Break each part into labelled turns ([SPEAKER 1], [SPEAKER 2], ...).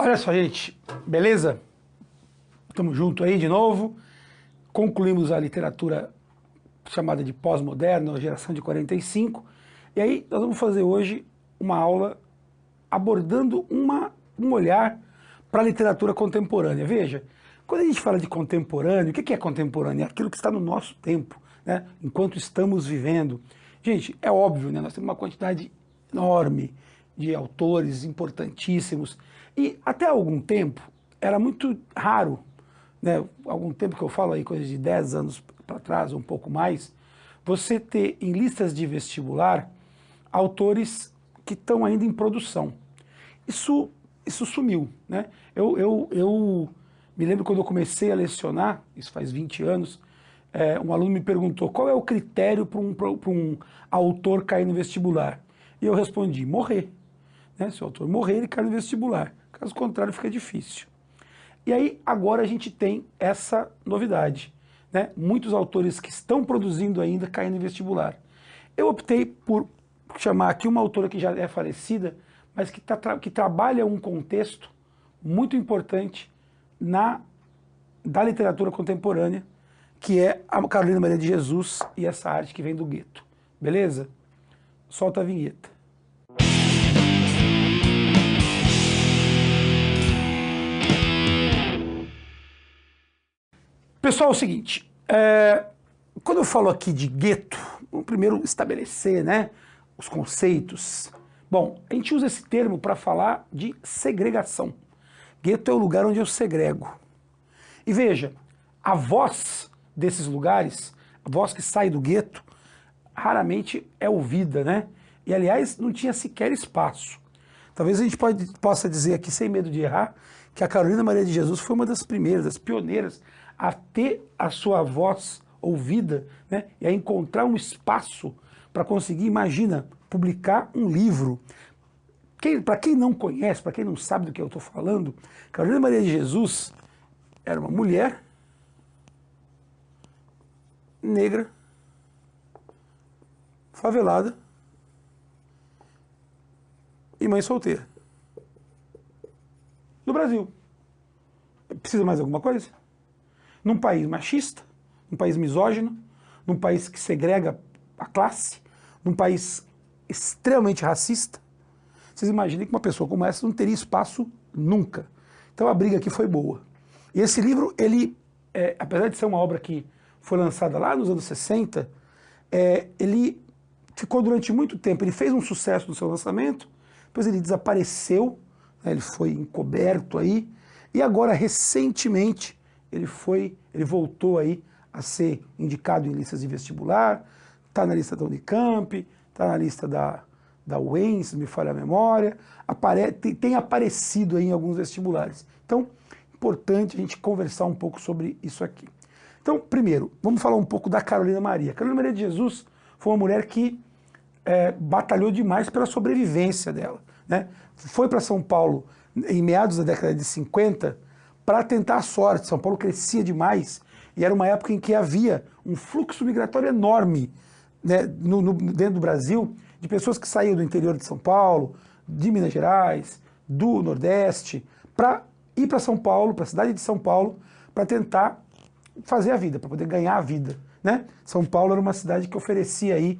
[SPEAKER 1] Olha só, gente, beleza? Estamos juntos aí de novo. Concluímos a literatura chamada de pós-moderna, a geração de 45. E aí nós vamos fazer hoje uma aula abordando um olhar para a literatura contemporânea. Veja, quando a gente fala de contemporâneo, o que é contemporâneo? É aquilo que está no nosso tempo, né? Enquanto estamos vivendo. Gente, é óbvio, né? Nós temos uma quantidade enorme de autores importantíssimos. E até algum tempo era muito raro, né? Algum tempo que eu falo aí, coisa de 10 anos para trás, um pouco mais, você ter em listas de vestibular autores que estão ainda em produção. Isso sumiu, né? Eu me lembro quando eu comecei a lecionar, isso faz 20 anos, um aluno me perguntou qual é o critério para um autor cair no vestibular. E eu respondi, morrer. Né? Se o autor morrer, ele cai no vestibular. Caso contrário, fica difícil. E aí, agora a gente tem essa novidade. Né? Muitos autores que estão produzindo ainda caindo em vestibular. Eu optei por chamar aqui uma autora que já é falecida, mas que trabalha um contexto muito importante da literatura contemporânea, que é a Carolina Maria de Jesus e essa arte que vem do gueto. Beleza? Solta a vinheta. Pessoal, é o seguinte, quando eu falo aqui de gueto, vamos primeiro estabelecer, né, os conceitos. Bom, a gente usa esse termo para falar de segregação. Gueto é o lugar onde eu segrego. E veja, a voz desses lugares, a voz que sai do gueto, raramente é ouvida, né? E, aliás, não tinha sequer espaço. Talvez a gente possa dizer aqui, sem medo de errar, que a Carolina Maria de Jesus foi uma das primeiras, das pioneiras, a ter a sua voz ouvida, né? E a encontrar um espaço para conseguir, imagina, publicar um livro. Para quem não conhece, para quem não sabe do que eu estou falando, Carolina Maria de Jesus era uma mulher negra, favelada e mãe solteira. No Brasil. Precisa mais alguma coisa? Num país machista, num país misógino, num país que segrega a classe, num país extremamente racista, vocês imaginem que uma pessoa como essa não teria espaço nunca. Então a briga aqui foi boa. E esse livro, ele, apesar de ser uma obra que foi lançada lá nos anos 60, ele ficou durante muito tempo, ele fez um sucesso no seu lançamento, depois ele desapareceu, né, ele foi encoberto aí, e agora recentemente ele voltou aí a ser indicado em listas de vestibular, está na lista da Unicamp, está na lista da UEM, se me falha a memória, tem aparecido aí em alguns vestibulares. Então, importante a gente conversar um pouco sobre isso aqui. Então, primeiro, vamos falar um pouco da Carolina Maria. Carolina Maria de Jesus foi uma mulher que batalhou demais pela sobrevivência dela. Né? Foi para São Paulo em meados da década de 50 para tentar a sorte. São Paulo crescia demais e era uma época em que havia um fluxo migratório enorme, né, dentro do Brasil, de pessoas que saíam do interior de São Paulo, de Minas Gerais, do Nordeste, para ir para São Paulo, para a cidade de São Paulo, para tentar fazer a vida, para poder ganhar a vida. Né? São Paulo era uma cidade que oferecia aí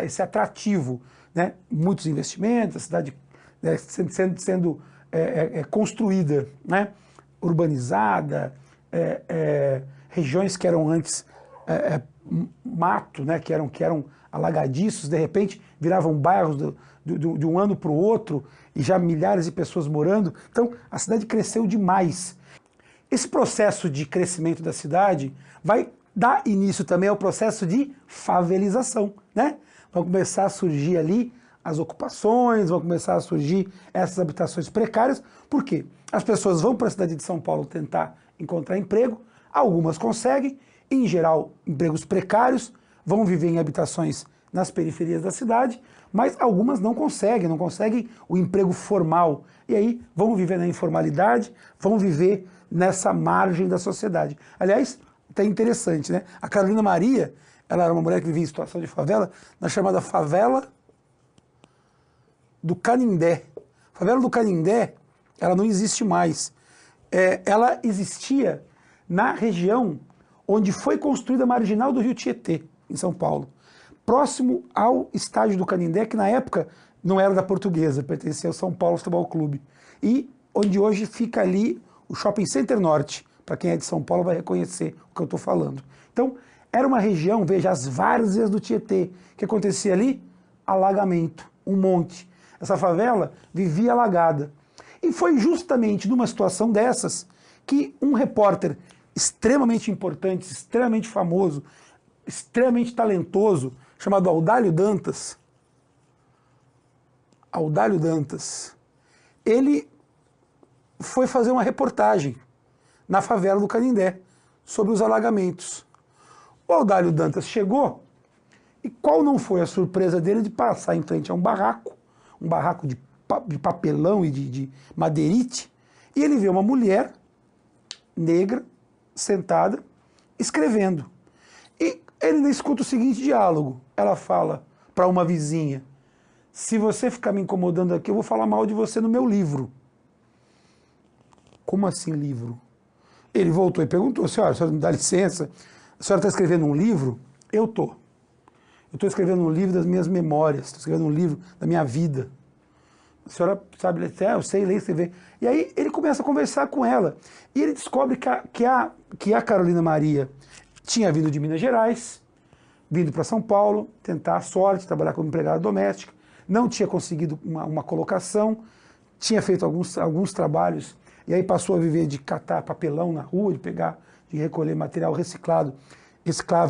[SPEAKER 1] esse atrativo, né? Muitos investimentos, a cidade, né, sendo construída, né? Urbanizada, regiões que eram antes mato, né? que eram alagadiços, de repente viravam bairros de um ano para o outro e já milhares de pessoas morando. Então a cidade cresceu demais. Esse processo de crescimento da cidade vai dar início também ao processo de favelização, né? Vão começar a surgir ali as ocupações, vão começar a surgir essas habitações precárias. Por quê? As pessoas vão para a cidade de São Paulo tentar encontrar emprego, algumas conseguem, em geral empregos precários, vão viver em habitações nas periferias da cidade, mas algumas não conseguem o emprego formal, e aí vão viver na informalidade, vão viver nessa margem da sociedade. Aliás, até interessante, né? A Carolina Maria, ela era uma mulher que vivia em situação de favela, na chamada favela do Canindé. A favela do Canindé ela não existe mais. Ela existia na região onde foi construída a marginal do Rio Tietê, em São Paulo, próximo ao estádio do Canindé, que na época não era da Portuguesa, pertencia ao São Paulo Futebol Clube, e onde hoje fica ali o Shopping Center Norte. Para quem é de São Paulo vai reconhecer o que eu estou falando. Então, era uma região, veja, as várzeas do Tietê. O que acontecia ali? Alagamento, um monte. Essa favela vivia alagada. E foi justamente numa situação dessas que um repórter extremamente importante, extremamente famoso, extremamente talentoso, chamado Audálio Dantas, ele foi fazer uma reportagem na favela do Canindé sobre os alagamentos. O Audálio Dantas chegou e qual não foi a surpresa dele de passar em frente a um barraco de papelão e de madeirite, e ele vê uma mulher negra sentada escrevendo. E ele escuta o seguinte diálogo. Ela fala para uma vizinha: se você ficar me incomodando aqui, eu vou falar mal de você no meu livro. Como assim livro? Ele voltou e perguntou: senhora, a senhora me dá licença? A senhora está escrevendo um livro? Eu estou. Eu estou escrevendo um livro das minhas memórias, estou escrevendo um livro da minha vida. A senhora sabe ler? Eu sei ler e escrever. E aí ele começa a conversar com ela. E ele descobre que a Carolina Maria tinha vindo de Minas Gerais, vindo para São Paulo, tentar a sorte, trabalhar como empregada doméstica, não tinha conseguido uma colocação, tinha feito alguns trabalhos, e aí passou a viver de catar papelão na rua, de recolher material reciclável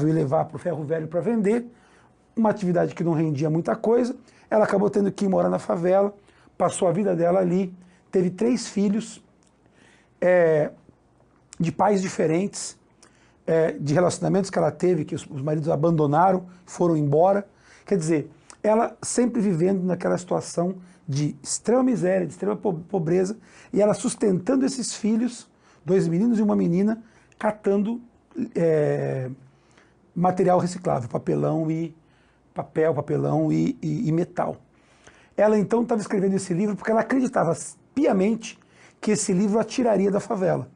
[SPEAKER 1] e levar para o ferro velho para vender, uma atividade que não rendia muita coisa. Ela acabou tendo que ir morar na favela, passou a vida dela ali, teve 3 filhos, de pais diferentes, de relacionamentos que ela teve, que os maridos abandonaram, foram embora. Quer dizer, ela sempre vivendo naquela situação de extrema miséria, de extrema pobreza, e ela sustentando esses filhos, 2 meninos e uma menina, catando material reciclável, papelão e metal. Ela então estava escrevendo esse livro porque ela acreditava piamente que esse livro a tiraria da favela.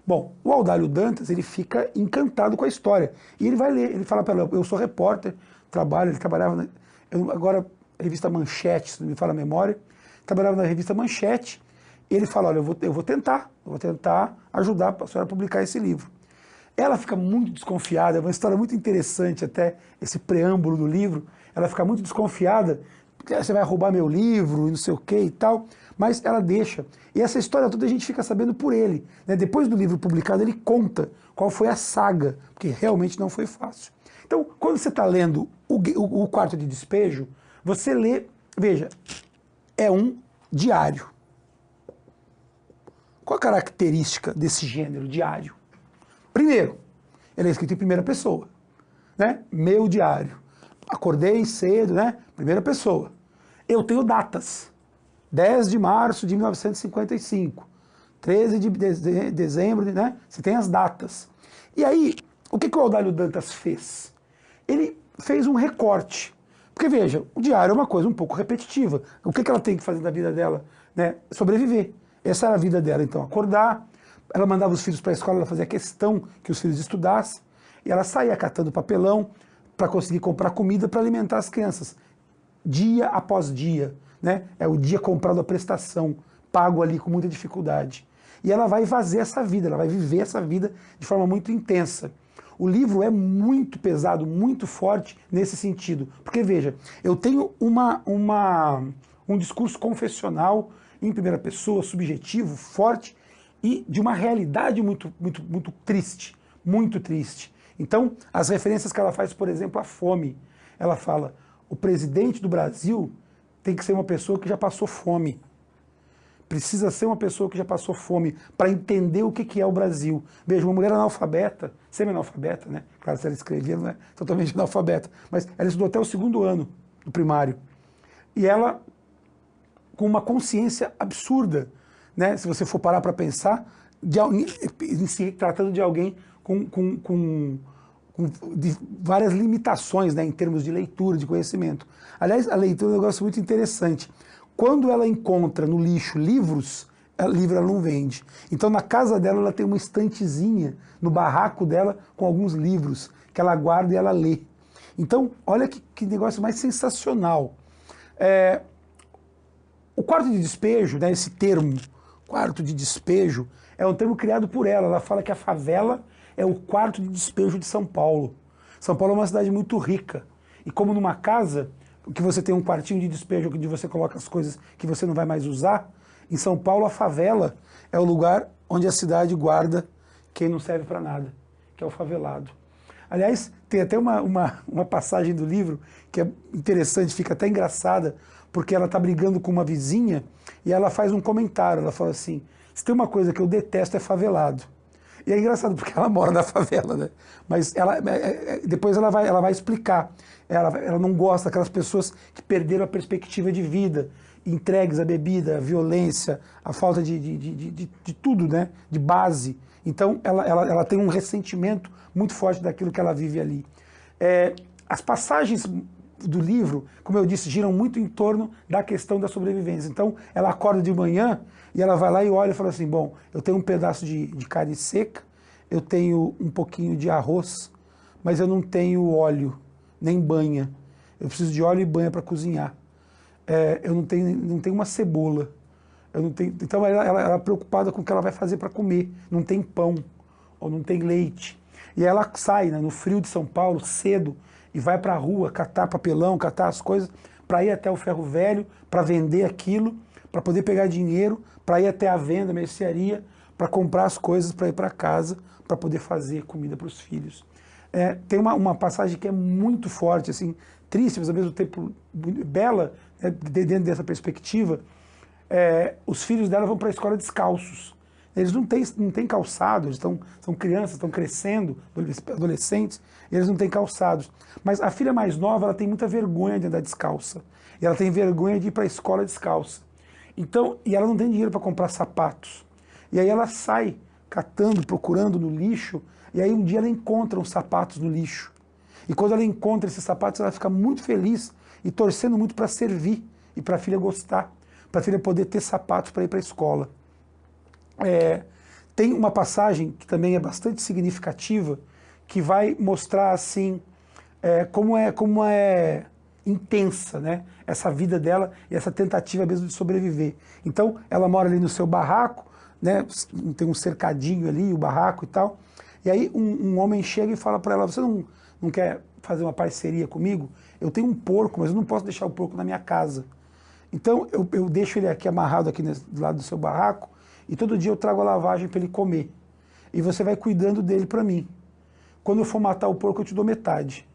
[SPEAKER 1] Bom, o Audálio Dantas, ele fica encantado com a história. E ele vai ler, ele fala para ela: eu sou repórter, ele trabalhava agora a revista Manchete, se não me falha a memória, trabalhava na revista Manchete. E ele fala: olha, eu vou tentar ajudar a senhora a publicar esse livro. Ela fica muito desconfiada, é uma história muito interessante até, esse preâmbulo do livro. Ela fica muito desconfiada, você vai roubar meu livro e não sei o que e tal, mas ela deixa. E essa história toda a gente fica sabendo por ele, né? Depois do livro publicado, ele conta qual foi a saga, porque realmente não foi fácil. Então, quando você está lendo o Quarto de Despejo, você lê, veja, é um diário. Qual a característica desse gênero diário? Primeiro, ele é escrito em primeira pessoa, né? Meu diário. Acordei cedo, né? Primeira pessoa. Eu tenho datas. 10 de março de 1955, 13 de dezembro, né? Você tem as datas. E aí, o que o Audálio Dantas fez? Ele fez um recorte. Porque, veja, o diário é uma coisa um pouco repetitiva. O que ela tem que fazer da vida dela? Né? Sobreviver. Essa era a vida dela, então, acordar. Ela mandava os filhos para a escola, ela fazia questão que os filhos estudassem. E ela saía catando papelão para conseguir comprar comida para alimentar as crianças. Dia após dia. Né? É o dia comprado a prestação, pago ali com muita dificuldade. E ela vai fazer essa vida, ela vai viver essa vida de forma muito intensa. O livro é muito pesado, muito forte nesse sentido. Porque, veja, eu tenho um discurso confessional em primeira pessoa, subjetivo, forte, e de uma realidade muito, muito, muito triste. Muito triste. Então, as referências que ela faz, por exemplo, à fome. Ela fala: o presidente do Brasil tem que ser uma pessoa que já passou fome. Precisa ser uma pessoa que já passou fome para entender o que é o Brasil. Veja, uma mulher analfabeta, semi-analfabeta, né? Claro, se ela escrevia, não é totalmente analfabeta, mas ela estudou até o 2º ano do primário. E ela, com uma consciência absurda, né? Se você for parar para pensar, tratando de alguém de várias limitações, né, em termos de leitura, de conhecimento. Aliás, a leitura é um negócio muito interessante. Quando ela encontra no lixo livros, livro ela não vende. Então na casa dela ela tem uma estantezinha no barraco dela com alguns livros que ela guarda e ela lê. Então olha que negócio mais sensacional. O quarto de despejo, né, esse termo, quarto de despejo, é um termo criado por ela. Ela fala que a favela é o quarto de despejo de São Paulo. São Paulo é uma cidade muito rica. E como numa casa, que você tem um quartinho de despejo onde você coloca as coisas que você não vai mais usar, em São Paulo a favela é o lugar onde a cidade guarda quem não serve para nada, que é o favelado. Aliás, tem até uma passagem do livro que é interessante, fica até engraçada, porque ela está brigando com uma vizinha e ela faz um comentário, ela fala assim, se tem uma coisa que eu detesto é favelado. E é engraçado porque ela mora na favela, né? Mas depois ela vai explicar. Ela não gosta daquelas pessoas que perderam a perspectiva de vida, entregues à bebida, à violência, à falta de tudo, né? De base. Então ela tem um ressentimento muito forte daquilo que ela vive ali. As passagens do livro, como eu disse, giram muito em torno da questão da sobrevivência. Então ela acorda de manhã e ela vai lá e olha e fala assim, bom, eu tenho um pedaço de carne seca, eu tenho um pouquinho de arroz, mas eu não tenho óleo, nem banha. Eu preciso de óleo e banha para cozinhar. Eu não tenho uma cebola. Eu não tenho... Então ela é preocupada com o que ela vai fazer para comer. Não tem pão, ou não tem leite. E ela sai, né, no frio de São Paulo, cedo, e vai para a rua catar papelão, catar as coisas, para ir até o ferro velho, para vender aquilo, para poder pegar dinheiro, para ir até a venda, a mercearia, para comprar as coisas para ir para casa, para poder fazer comida para os filhos. Tem uma passagem que é muito forte, assim, triste, mas ao mesmo tempo bela, né, dentro dessa perspectiva. Os filhos dela vão para a escola descalços. Eles não têm calçado, eles são crianças, estão crescendo, adolescentes, e eles não têm calçados. Mas a filha mais nova, ela tem muita vergonha de andar descalça. E ela tem vergonha de ir para a escola descalça. Então, e ela não tem dinheiro para comprar sapatos. E aí ela sai catando, procurando no lixo, e aí um dia ela encontra uns sapatos no lixo. E quando ela encontra esses sapatos, ela fica muito feliz e torcendo muito para servir e para a filha gostar, para a filha poder ter sapatos para ir para a escola. Tem uma passagem que também é bastante significativa, que vai mostrar assim como é intensa, né, essa vida dela e essa tentativa mesmo de sobreviver. Então ela mora ali no seu barraco, né, tem um cercadinho ali, o barraco e tal, e aí um homem chega e fala para ela, você não quer fazer uma parceria comigo? Eu tenho um porco, mas eu não posso deixar o porco na minha casa. Então eu deixo ele aqui amarrado aqui do lado do seu barraco, e todo dia eu trago a lavagem para ele comer. E você vai cuidando dele para mim. Quando eu for matar o porco, eu te dou metade.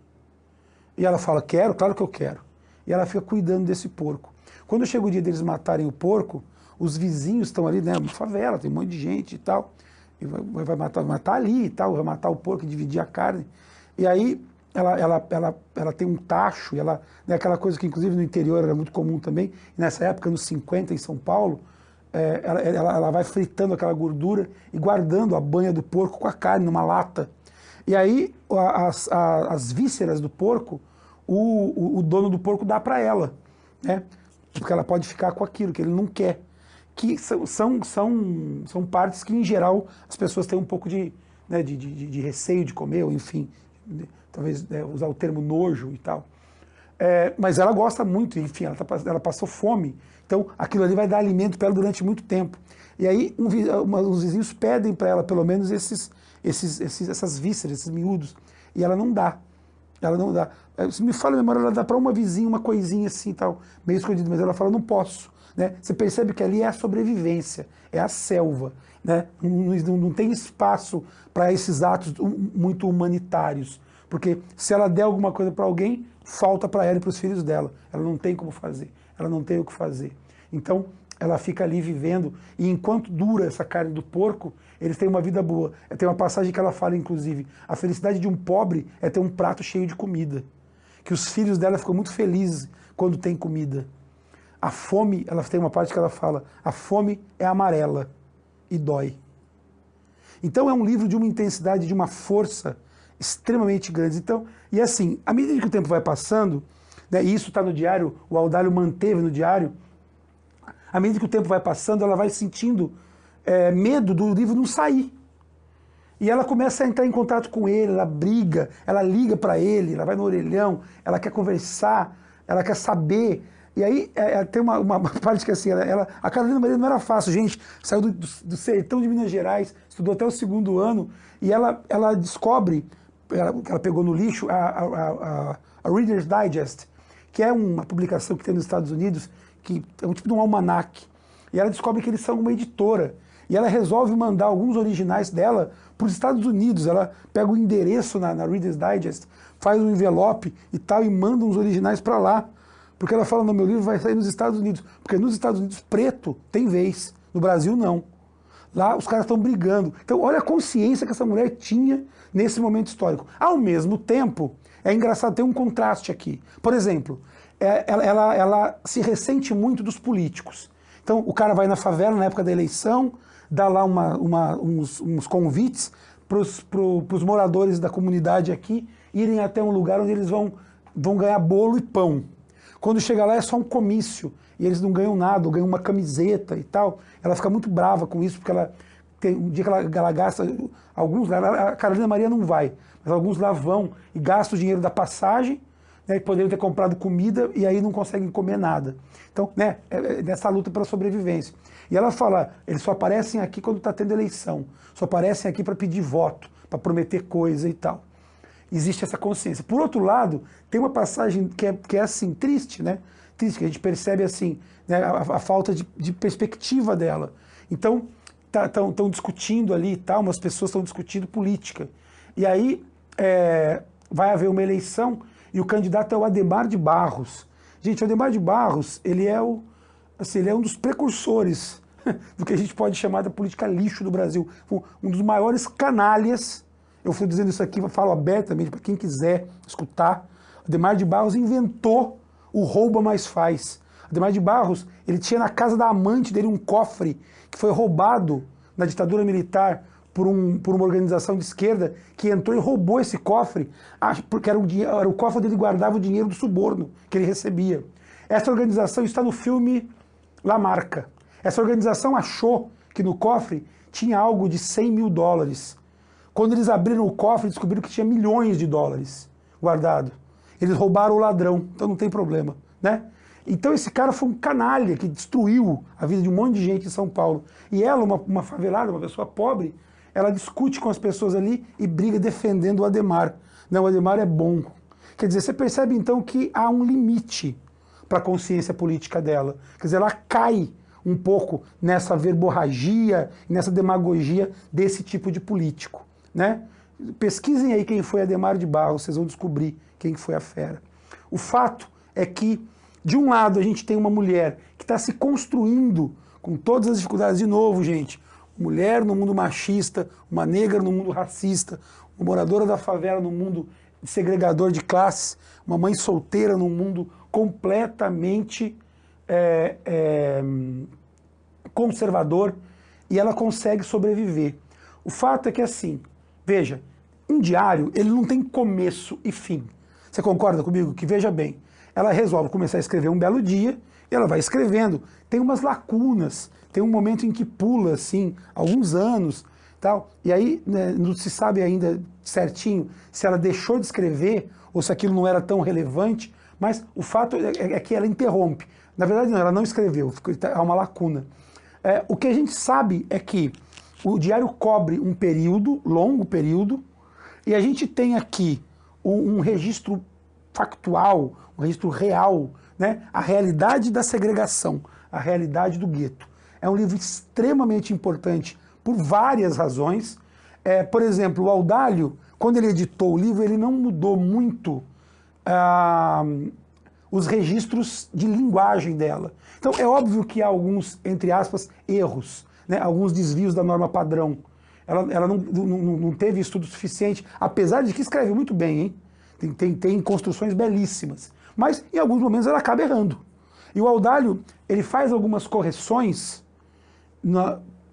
[SPEAKER 1] E ela fala, quero? Claro que eu quero. E ela fica cuidando desse porco. Quando chega o dia deles matarem o porco, os vizinhos estão ali, né, uma favela, tem um monte de gente e tal, e vai matar ali e tal, vai matar o porco e dividir a carne. E aí ela tem um tacho, né, aquela coisa que inclusive no interior era muito comum também, e nessa época, nos 50 em São Paulo, ela vai fritando aquela gordura e guardando a banha do porco com a carne numa lata. E aí as vísceras do porco, o dono do porco dá para ela, né? Porque ela pode ficar com aquilo que ele não quer. Que são partes que, em geral, as pessoas têm um pouco de receio de comer, ou enfim, talvez usar o termo nojo e tal. Mas ela gosta muito, enfim, ela passou fome. Então, aquilo ali vai dar alimento para ela durante muito tempo. E aí, os vizinhos pedem para ela, pelo menos, essas vísceras, esses miúdos. E ela não dá. Ela não dá. Se me fala a memória, ela dá para uma vizinha, uma coisinha assim, tal, meio escondido. Mas ela fala, não posso. Né? Você percebe que ali é a sobrevivência, é a selva. Né? Não tem espaço para esses atos muito humanitários. Porque se ela der alguma coisa para alguém, falta para ela e para os filhos dela. Ela não tem como fazer. Ela não tem o que fazer. Então, ela fica ali vivendo, e enquanto dura essa carne do porco, eles têm uma vida boa. Tem uma passagem que ela fala, inclusive, a felicidade de um pobre é ter um prato cheio de comida. Que os filhos dela ficam muito felizes quando tem comida. A fome, ela tem uma parte que ela fala, a fome é amarela e dói. Então é um livro de uma intensidade, de uma força extremamente grande. Então, e assim, à medida que o tempo vai passando, né, e isso está no diário, o Audálio manteve no diário, à medida que o tempo vai passando, ela vai sentindo medo do livro não sair. E ela começa a entrar em contato com ele, ela briga, ela liga para ele, ela vai no orelhão, ela quer conversar, ela quer saber. E aí tem uma parte que assim, a Carolina Maria não era fácil, gente, saiu do sertão de Minas Gerais, estudou até o 2º ano, e ela descobre, ela pegou no lixo, a Reader's Digest, que é uma publicação que tem nos Estados Unidos, que é um tipo de um almanaque, e ela descobre que eles são uma editora, e ela resolve mandar alguns originais dela para os Estados Unidos. Ela pega o endereço na Reader's Digest, faz um envelope e tal, e manda uns originais para lá. Porque ela fala, no meu livro vai sair nos Estados Unidos. Porque nos Estados Unidos, preto tem vez. No Brasil, não. Lá os caras estão brigando. Então, olha a consciência que essa mulher tinha nesse momento histórico. Ao mesmo tempo, é engraçado, tem um contraste aqui. Por exemplo, ela se ressente muito dos políticos. Então, o cara vai na favela na época da eleição, dá lá uns convites para os moradores da comunidade aqui irem até um lugar onde eles vão ganhar bolo e pão. Quando chega lá é só um comício e eles não ganham nada, ou ganham uma camiseta e tal. Ela fica muito brava com isso, porque ela tem um dia que ela gasta, alguns lá, a Carolina Maria não vai, mas alguns lá vão e gastam o dinheiro da passagem, né, que poderiam ter comprado comida e aí não conseguem comer nada. Então, né, nessa luta pela sobrevivência. E ela fala, eles só aparecem aqui quando está tendo eleição, só aparecem aqui para pedir voto, para prometer coisa e tal. Existe essa consciência. Por outro lado, tem uma passagem que é assim, triste, né? Triste, que a gente percebe assim, né, a falta de perspectiva dela. Então, estão discutindo ali e tal, umas pessoas estão discutindo política. E aí vai haver uma eleição e o candidato é o Adhemar de Barros. Gente, o Adhemar de Barros, ele é um dos precursores do que a gente pode chamar da política lixo do Brasil. Um dos maiores canalhas. Eu fui dizendo isso aqui, eu falo abertamente para quem quiser escutar. Adhemar de Barros inventou o rouba mais faz. Adhemar de Barros, ele tinha na casa da amante dele um cofre que foi roubado na ditadura militar por uma organização de esquerda que entrou e roubou esse cofre, porque era o cofre onde ele guardava o dinheiro do suborno que ele recebia. Essa organização está no filme La Marca. Essa organização achou que no cofre tinha algo de 100 mil dólares. Quando eles abriram o cofre, descobriram que tinha milhões de dólares guardado. Eles roubaram o ladrão, então não tem problema, né? Então esse cara foi um canalha que destruiu a vida de um monte de gente em São Paulo. E ela, uma favelada, uma pessoa pobre, ela discute com as pessoas ali e briga defendendo o Adhemar. Não, o Adhemar é bom. Quer dizer, você percebe então que há um limite para a consciência política dela. Quer dizer, ela cai um pouco nessa verborragia, nessa demagogia desse tipo de político, né? Pesquisem aí quem foi Adhemar de Barros, vocês vão descobrir quem foi a fera. O fato é que, de um lado, a gente tem uma mulher que está se construindo com todas as dificuldades. De novo, gente, mulher no mundo machista, uma negra no mundo racista, uma moradora da favela no mundo segregador de classes, uma mãe solteira num mundo completamente conservador, e ela consegue sobreviver. O fato é que, assim, veja, um diário, ele não tem começo e fim. Você concorda comigo? Que, veja bem, ela resolve começar a escrever um belo dia, e ela vai escrevendo. Tem umas lacunas, tem um momento em que pula, assim, alguns anos, tal, e aí, né, não se sabe ainda certinho se ela deixou de escrever ou se aquilo não era tão relevante, mas o fato é que ela interrompe. Na verdade, não, ela não escreveu, há uma lacuna. O que a gente sabe é que o diário cobre um período, longo período, e a gente tem aqui um registro factual, um registro real, né? A realidade da segregação, a realidade do gueto. É um livro extremamente importante por várias razões. Por exemplo, o Audálio, quando ele editou o livro, ele não mudou muito os registros de linguagem dela. Então é óbvio que há alguns, entre aspas, erros, né? Alguns desvios da norma padrão. Ela não teve estudo suficiente, apesar de que escreve muito bem, hein? Tem construções belíssimas. Mas em alguns momentos ela acaba errando. E o Audálio, ele faz algumas correções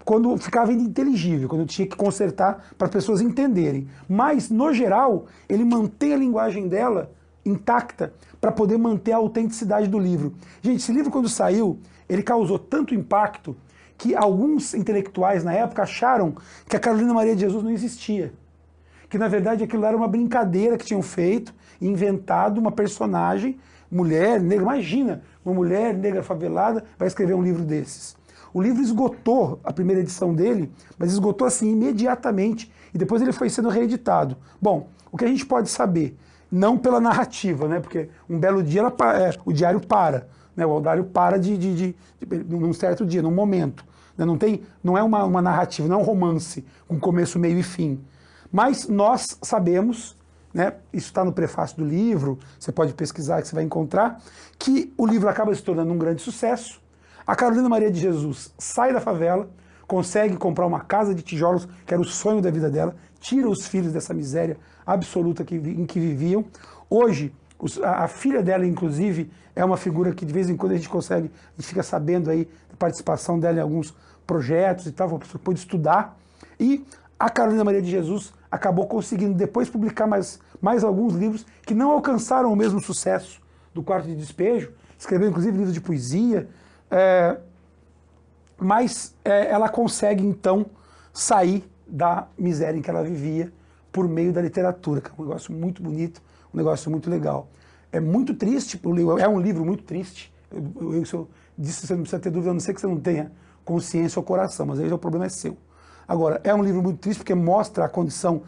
[SPEAKER 1] quando ficava ininteligível, quando tinha que consertar para as pessoas entenderem. Mas, no geral, ele mantém a linguagem dela intacta para poder manter a autenticidade do livro. Gente, esse livro, quando saiu, ele causou tanto impacto que alguns intelectuais na época acharam que a Carolina Maria de Jesus não existia. Que na verdade aquilo era uma brincadeira que tinham feito, inventado uma personagem, mulher negra. Imagina, uma mulher negra favelada vai escrever um livro desses. O livro esgotou a primeira edição dele, mas esgotou assim imediatamente, e depois ele foi sendo reeditado. Bom, o que a gente pode saber? Não pela narrativa, né? Porque um belo dia o diário para, né? O diário para num certo dia, num momento. Né? Não é uma narrativa, não é um romance com começo, meio e fim. Mas nós sabemos, né, isso está no prefácio do livro, você pode pesquisar que você vai encontrar, que o livro acaba se tornando um grande sucesso. A Carolina Maria de Jesus sai da favela, consegue comprar uma casa de tijolos, que era o sonho da vida dela, tira os filhos dessa miséria absoluta em que viviam. Hoje, a filha dela, inclusive, é uma figura que de vez em quando a gente fica sabendo aí da participação dela em alguns projetos e tal, você pode estudar. E a Carolina Maria de Jesus acabou conseguindo depois publicar mais alguns livros que não alcançaram o mesmo sucesso do Quarto de Despejo, escreveu inclusive livros de poesia, mas ela consegue então sair da miséria em que ela vivia por meio da literatura, que é um negócio muito bonito, um negócio muito legal. É muito triste, é um livro muito triste, se eu disse, você não precisa ter dúvida, a não ser que você não tenha consciência ou coração, mas aí o problema é seu. Agora, é um livro muito triste porque mostra a condição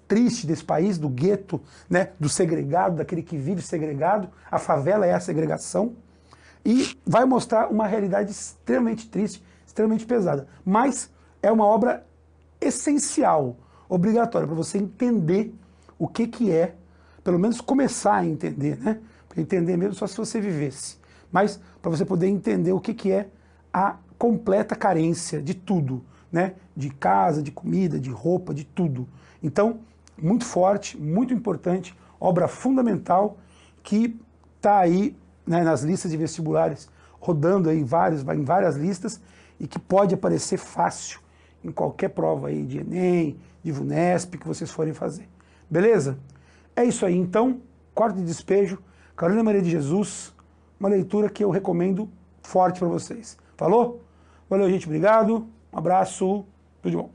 [SPEAKER 1] triste desse país, do gueto, né, do segregado, daquele que vive segregado. A favela é a segregação. E vai mostrar uma realidade extremamente triste, extremamente pesada. Mas é uma obra essencial, obrigatória, para você entender o que é, pelo menos começar a entender, né? Porque entender mesmo só se você vivesse. Mas para você poder entender o que é a completa carência de tudo, né? De casa, de comida, de roupa, de tudo. Então, muito forte, muito importante, obra fundamental que está aí, né, nas listas de vestibulares, rodando aí em várias listas e que pode aparecer fácil em qualquer prova aí de Enem, de VUNESP que vocês forem fazer. Beleza? É isso aí, então, Quarto de Despejo, Carolina Maria de Jesus, uma leitura que eu recomendo forte para vocês. Falou? Valeu, gente, obrigado, um abraço, tudo de bom.